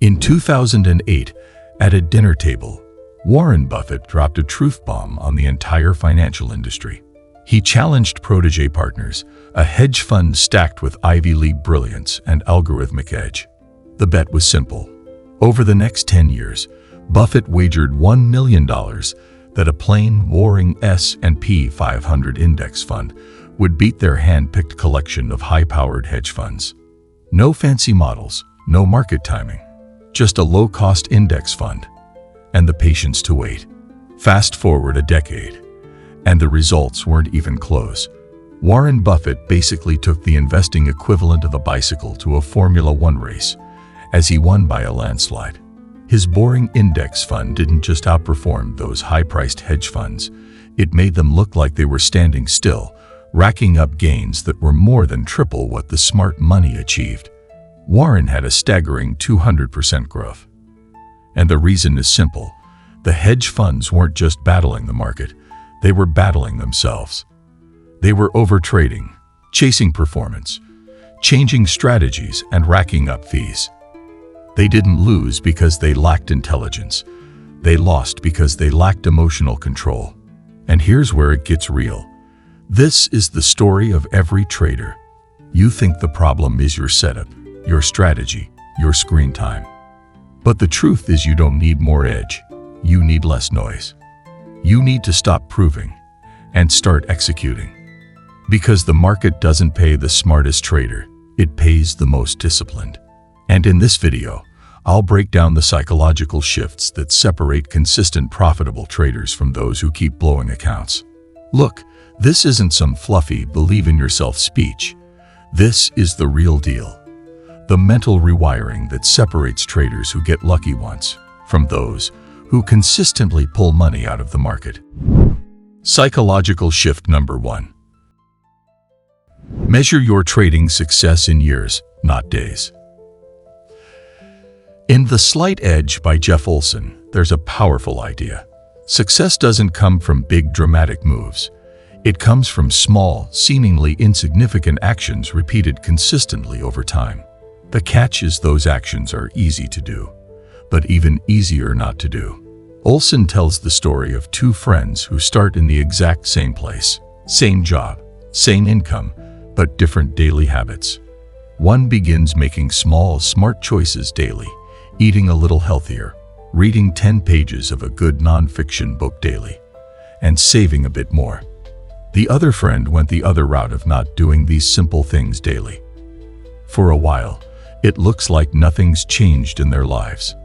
In 2008, at a dinner table, Warren Buffett dropped a truth bomb on the entire financial industry. He challenged protege partners, a hedge fund stacked with Ivy League brilliance and algorithmic edge. The bet was simple. Over the next 10 years, Buffett wagered $1 million that a plain, boring S&P 500 index fund would beat their hand-picked collection of high-powered hedge funds. No fancy models, no market timing, just a low-cost index fund, and the patience to wait. Fast forward a decade, and the results weren't even close. Warren Buffett basically took the investing equivalent of a bicycle to a Formula One race, as he won by a landslide. His boring index fund didn't just outperform those high-priced hedge funds, it made them look like they were standing still, racking up gains that were more than triple what the smart money achieved. Warren had a staggering 200% growth. And the reason is simple. The hedge funds weren't just battling the market, they were battling themselves. They were overtrading, chasing performance, changing strategies, and racking up fees. They didn't lose because they lacked intelligence. They lost because they lacked emotional control. And here's where it gets real. This is the story of every trader. You think the problem is your setup, your strategy, your screen time. But the truth is you don't need more edge. You need less noise. You need to stop proving and start executing. Because the market doesn't pay the smartest trader, it pays the most disciplined. And in this video, I'll break down the psychological shifts that separate consistent profitable traders from those who keep blowing accounts. Look, this isn't some fluffy believe-in-yourself speech. This is the real deal. The mental rewiring that separates traders who get lucky once from those who consistently pull money out of the market. Psychological shift number 1. Measure your trading success in years, not days. In The Slight Edge by Jeff Olson, there's a powerful idea. Success doesn't come from big dramatic moves. It comes from small, seemingly insignificant actions repeated consistently over time. The catch is those actions are easy to do, but even easier not to do. Olson tells the story of two friends who start in the exact same place, same job, same income, but different daily habits. One begins making small, smart choices daily, eating a little healthier, reading 10 pages of a good nonfiction book daily, and saving a bit more. The other friend went the other route of not doing these simple things daily. For a while, it looks like nothing's changed in their lives.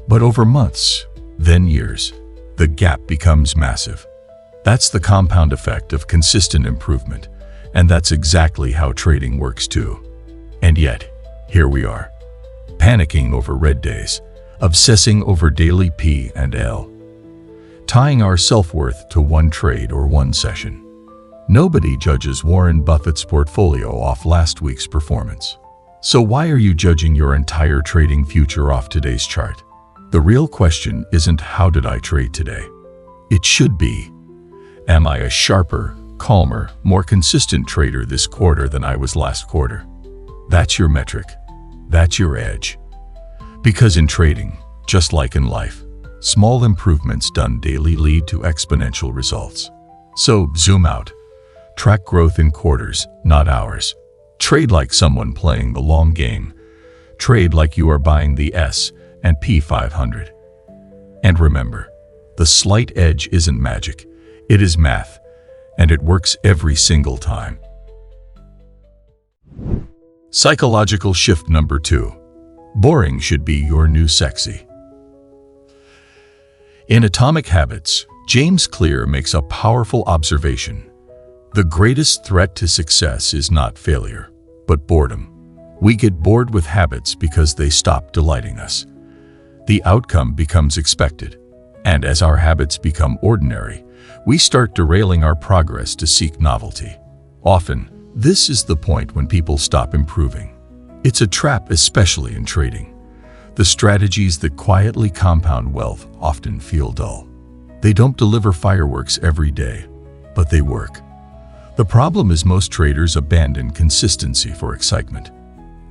But over months, then years, the gap becomes massive. That's the compound effect of consistent improvement, and that's exactly how trading works too. And yet, here we are, panicking over red days, obsessing over daily P&L, tying our self-worth to one trade or one session. Nobody judges Warren Buffett's portfolio off last week's performance. So why are you judging your entire trading future off today's chart? The real question isn't how did I trade today? It should be, am I a sharper, calmer, more consistent trader this quarter than I was last quarter? That's your metric. That's your edge. Because in trading, just like in life, small improvements done daily lead to exponential results. So zoom out. Track growth in quarters, not hours. Trade like someone playing the long game. Trade like you are buying the S&P 500. And remember, the slight edge isn't magic. It is math, and it works every single time. Psychological shift number 2. Boring should be your new sexy. In Atomic Habits, James Clear makes a powerful observation. The greatest threat to success is not failure, but boredom. We get bored with habits because they stop delighting us. The outcome becomes expected, and as our habits become ordinary, we start derailing our progress to seek novelty. Often, this is the point when people stop improving. It's a trap, especially in trading. The strategies that quietly compound wealth often feel dull. They don't deliver fireworks every day, but they work. The problem is most traders abandon consistency for excitement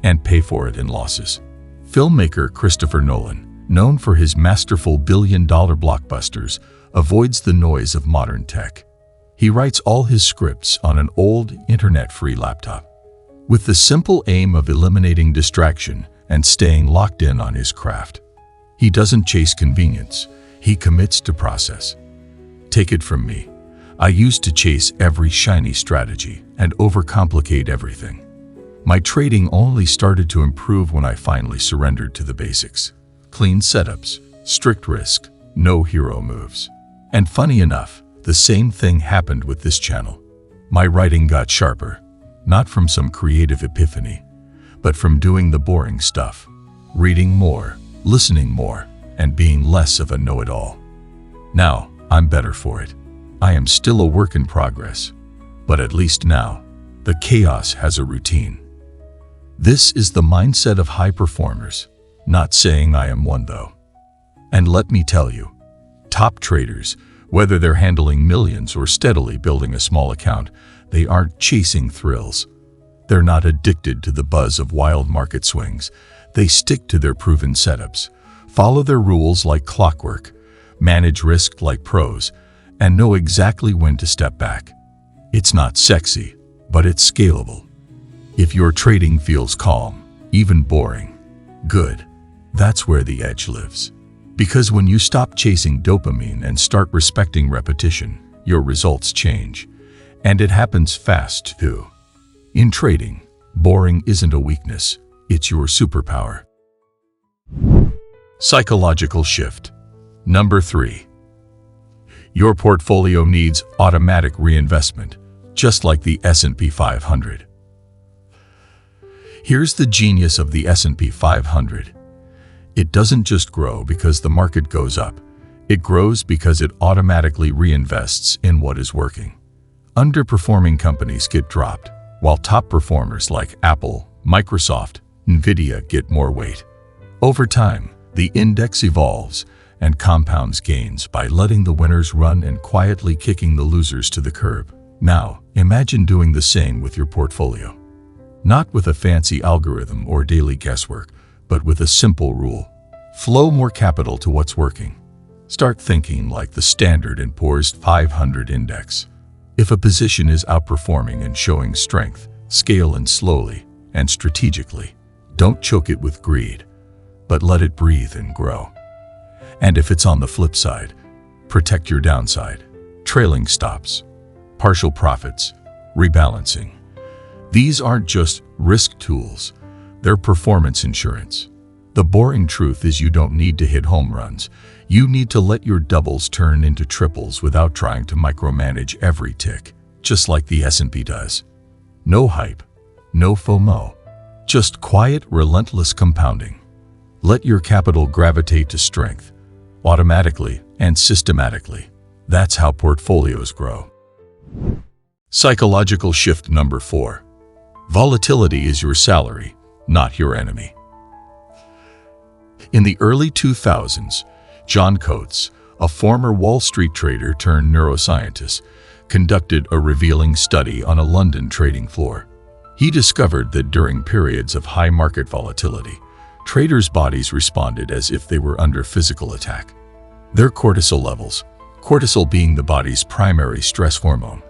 and pay for it in losses. Filmmaker Christopher Nolan, known for his masterful billion-dollar blockbusters, avoids the noise of modern tech. He writes all his scripts on an old, internet-free laptop, with the simple aim of eliminating distraction and staying locked in on his craft. He doesn't chase convenience, he commits to process. Take it from me, I used to chase every shiny strategy and overcomplicate everything. My trading only started to improve when I finally surrendered to the basics. Clean setups, strict risk, no hero moves. And funny enough, the same thing happened with this channel. My writing got sharper, not from some creative epiphany, but from doing the boring stuff, reading more, listening more, and being less of a know-it-all. Now, I'm better for it. I am still a work in progress, but at least now, the chaos has a routine. This is the mindset of high performers, not saying I am one though. And let me tell you, top traders, whether they're handling millions or steadily building a small account, they aren't chasing thrills. They're not addicted to the buzz of wild market swings. They stick to their proven setups, follow their rules like clockwork, manage risk like pros, and know exactly when to step back. It's not sexy, but it's scalable. If your trading feels calm, even boring, good, that's where the edge lives. Because when you stop chasing dopamine and start respecting repetition, your results change. And it happens fast, too. In trading, boring isn't a weakness, it's your superpower. Psychological shift. Number 3. Your portfolio needs automatic reinvestment, just like the S&P 500. Here's the genius of the S&P 500. It doesn't just grow because the market goes up. It grows because it automatically reinvests in what is working. Underperforming companies get dropped, while top performers like Apple, Microsoft, Nvidia get more weight. Over time, the index evolves and compounds gains by letting the winners run and quietly kicking the losers to the curb. Now, imagine doing the same with your portfolio. Not with a fancy algorithm or daily guesswork, but with a simple rule. Flow more capital to what's working. Start thinking like the Standard & Poor's 500 index. If a position is outperforming and showing strength, scale in slowly and strategically. Don't choke it with greed, but let it breathe and grow. And if it's on the flip side, protect your downside. Trailing stops, partial profits, rebalancing. These aren't just risk tools. They're performance insurance. The boring truth is you don't need to hit home runs. You need to let your doubles turn into triples without trying to micromanage every tick, just like the S&P does. No hype, no FOMO, just quiet, relentless compounding. Let your capital gravitate to strength, automatically and systematically. That's how portfolios grow. Psychological shift number 4. Volatility is your salary, not your enemy. In the early 2000s, John Coates, a former Wall Street trader turned neuroscientist, conducted a revealing study on a London trading floor. He discovered that during periods of high market volatility, traders' bodies responded as if they were under physical attack. Their cortisol levels, cortisol being the body's primary stress hormone,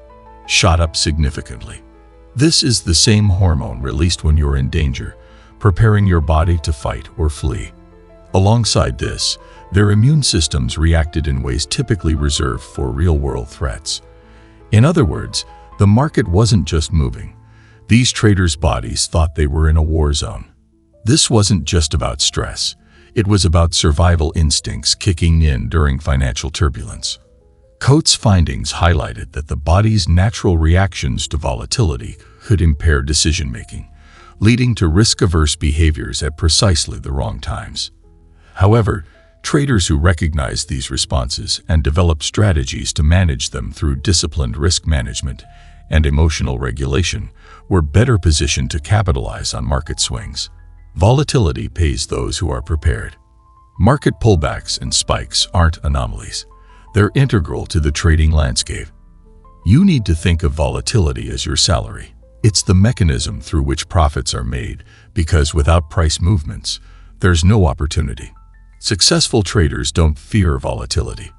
shot up significantly. This is the same hormone released when you're in danger, preparing your body to fight or flee. Alongside this, their immune systems reacted in ways typically reserved for real-world threats. In other words, the market wasn't just moving. These traders' bodies thought they were in a war zone. This wasn't just about stress. It was about survival instincts kicking in during financial turbulence. Coates' findings highlighted that the body's natural reactions to volatility could impair decision-making, leading to risk-averse behaviors at precisely the wrong times. However, traders who recognized these responses and developed strategies to manage them through disciplined risk management and emotional regulation were better positioned to capitalize on market swings. Volatility pays those who are prepared. Market pullbacks and spikes aren't anomalies. They're integral to the trading landscape. You need to think of volatility as your salary. It's the mechanism through which profits are made, because without price movements, there's no opportunity. Successful traders don't fear volatility.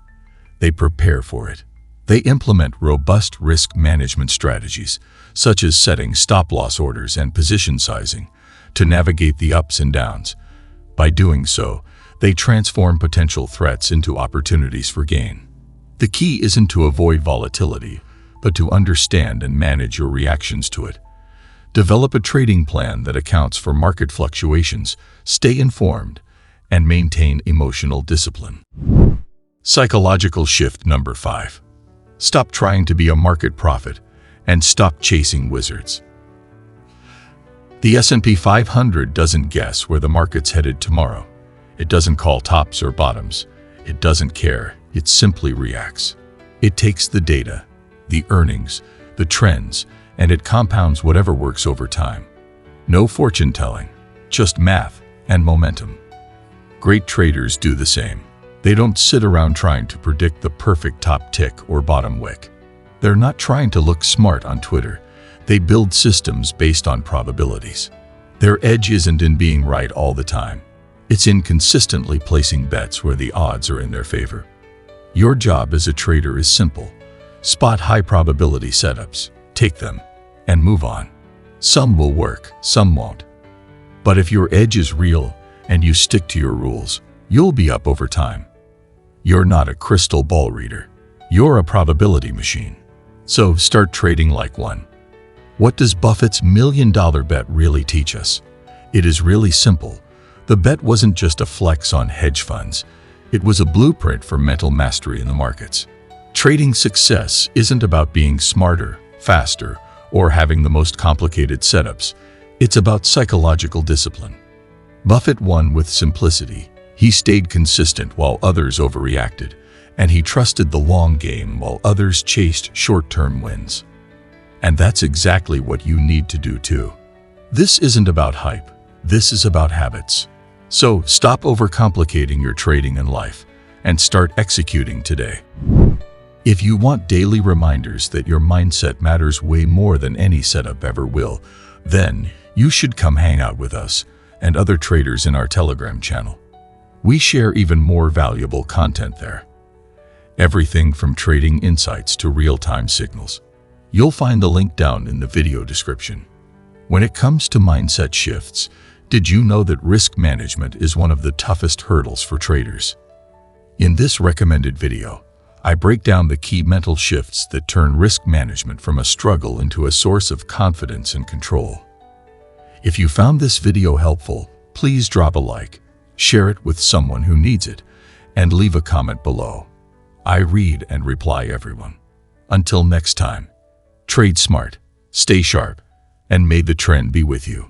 They prepare for it. They implement robust risk management strategies, such as setting stop-loss orders and position sizing, to navigate the ups and downs. By doing so, they transform potential threats into opportunities for gain. The key isn't to avoid volatility, but to understand and manage your reactions to it. Develop a trading plan that accounts for market fluctuations, stay informed, and maintain emotional discipline. Psychological shift number 5. Stop trying to be a market prophet and stop chasing wizards. The S&P 500 doesn't guess where the market's headed tomorrow. It doesn't call tops or bottoms. It doesn't care. It simply reacts. It takes the data, the earnings, the trends, and it compounds whatever works over time. No fortune telling, just math and momentum. Great traders do the same. They don't sit around trying to predict the perfect top tick or bottom wick. They're not trying to look smart on Twitter. They build systems based on probabilities. Their edge isn't in being right all the time. It's in consistently placing bets where the odds are in their favor. Your job as a trader is simple. Spot high probability setups, take them, and move on. Some will work, some won't. But if your edge is real and you stick to your rules, you'll be up over time. You're not a crystal ball reader. You're a probability machine. So start trading like one. What does Buffett's $1 million bet really teach us? It is really simple. The bet wasn't just a flex on hedge funds. It was a blueprint for mental mastery in the markets. Trading success isn't about being smarter, faster, or having the most complicated setups. It's about psychological discipline. Buffett won with simplicity. He stayed consistent while others overreacted, and he trusted the long game while others chased short-term wins. And that's exactly what you need to do too. This isn't about hype. This is about habits. So stop overcomplicating your trading and life and start executing today. If you want daily reminders that your mindset matters way more than any setup ever will, then you should come hang out with us and other traders in our Telegram channel. We share even more valuable content there. Everything from trading insights to real-time signals. You'll find the link down in the video description. When it comes to mindset shifts, did you know that risk management is one of the toughest hurdles for traders? In this recommended video, I break down the key mental shifts that turn risk management from a struggle into a source of confidence and control. If you found this video helpful, please drop a like, share it with someone who needs it, and leave a comment below. I read and reply everyone. Until next time, trade smart, stay sharp, and may the trend be with you.